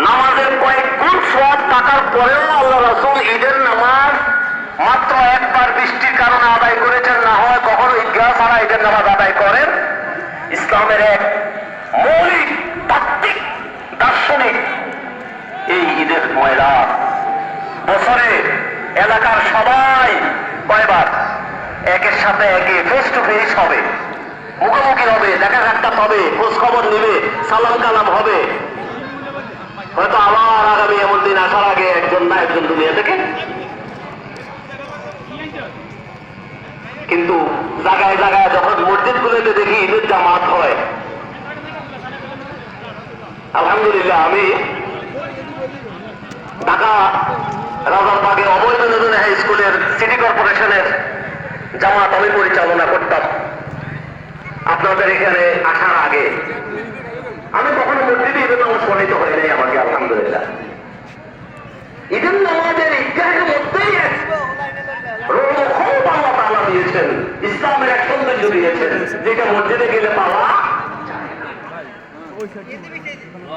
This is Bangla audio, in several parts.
নামাজের কয়েক গুণ সওয়াব থাকার পরেও আল্লাহ রাসূল ঈদের নামাজ মাত্র একবার বৃষ্টির কারণে আদায় করেছেন, না হয় কখনো ঈদগাহ ছাড়া ঈদের নামাজ আদায় করেন। ইসলামের এক মৌলিক তাত্ত্বিক দার্শনিক এই ঈদের ময়দান বছরে এলাকার সবাই কয়বার একের সাথে একে ফেস টু ফেস হবে, মুখোমুখি হবে, দেখা সাক্ষাৎ হবে, খোঁজ খবর নিবে, সালাম কালাম হবে। হয়তো আবার আগামী এমন দিন আসার আগে একজন না একজন দুনিয়া থেকে। কিন্তু জায়গায় জায়গায় যখন মসজিদগুলোতে দেখি ঈদের জামাত হয়, আলহামদুলিল্লাহ আমি ঢাকা রাজারবাগে অবৈধ নতুন হাই স্কুলের সিটি কর্পোরেশনের জামাত আমি পরিচালনা করতাম। আপনাদের এখানে আসার আগে আমি কখনো মসজিদে ঈদের নামাজ পড়িত হয় নাই আমাকে, আলহামদুলিল্লাহ। ঈদের নামাজের ঈদগাহের মধ্যেই আল্লাহ তাআলা দিয়েছেন, ইসলামের এক সৌন্দর্য দিয়েছেন, যেটা মসজিদে গেলে পাওয়া।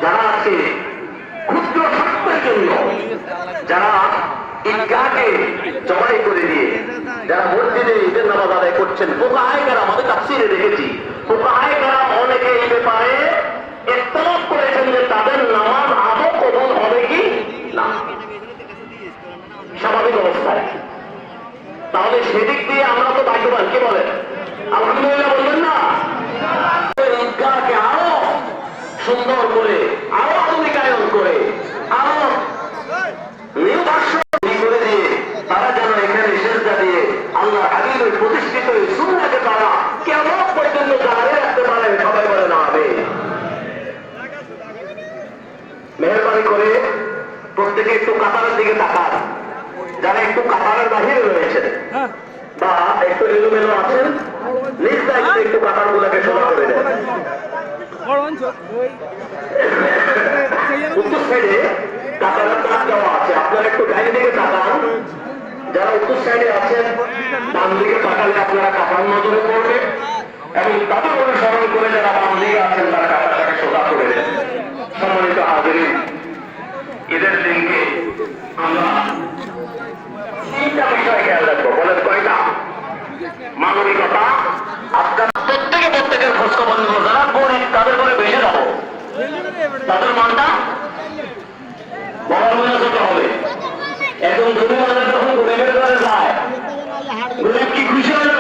যারা আছে ক্ষুদ্র স্বার্থের জন্য, যারা ঈদগাহকে জবাই করে দিয়ে যারা মসজিদে ঈদের নামাজ আদায় করছেন, ফুকাহায়ে কেরাম, আমাদের তাফসীরে দেখেছি ফুকাহায়ে কেরাম অনেকে এই ব্যাপারে ইখতিলাফ করেছেন যে তাদের নামাজ আদৌ কবুল হবে কি না স্বাভাবিক অবস্থায়। তাহলে সেদিক দিয়ে আমরা তো ভাগ্যবান, কি বলেন? আলহামদুলিল্লাহ বলবেন না? ঈদগাহকে আরো সুন্দর করে, আরো আধুনিকায়ন করে, আরো করে দিয়ে তারা যেন এখানে সেজদা দিয়ে আল্লাহ হাবিবের প্রতিষ্ঠিত সুন্নাহকে তারা কেমন পর্যন্ত জারি রাখতে পারে, সবাই বলে না হবে। মেহরবানি করে প্রত্যেকে একটু কাতারের দিকে তাকান, যারা একটু কাতারের বাহিরে রয়েছেন বা একটু এলোমেলো আছেন, নিজ দায়িত্বে একটু কাতার গুলাকে সোজা করে দেন। উত্তর সাইডে কাতারের তাক দেওয়া আছে, আপনারা একটু ডাইন দিকে তাকান। যারা উত্তর সাইডে আছেন ডান দিকে তাকালে আপনারা কাতার নজরে পড়বে এবং তাদের অনুসরণ করে যারা বাম দিকে আছেন তারা কাতারটাকে সোজা করে দেন। সম্মানিত হাজিরিন, ঈদের দিনকে আমরা তিনটা বিষয় খেয়াল রাখবো। বলেন কয়টা? মানবিকতা, আপনার প্রত্যেকের খোঁজ খবর নেব। যারা গরিব তাদের করে বেশি যাবো, তাদের মনটা বড় মনে হবে। একদম ধনী মানুষ যখন গরিবের ঘরে যায়, গরিব কি খুশি হয়?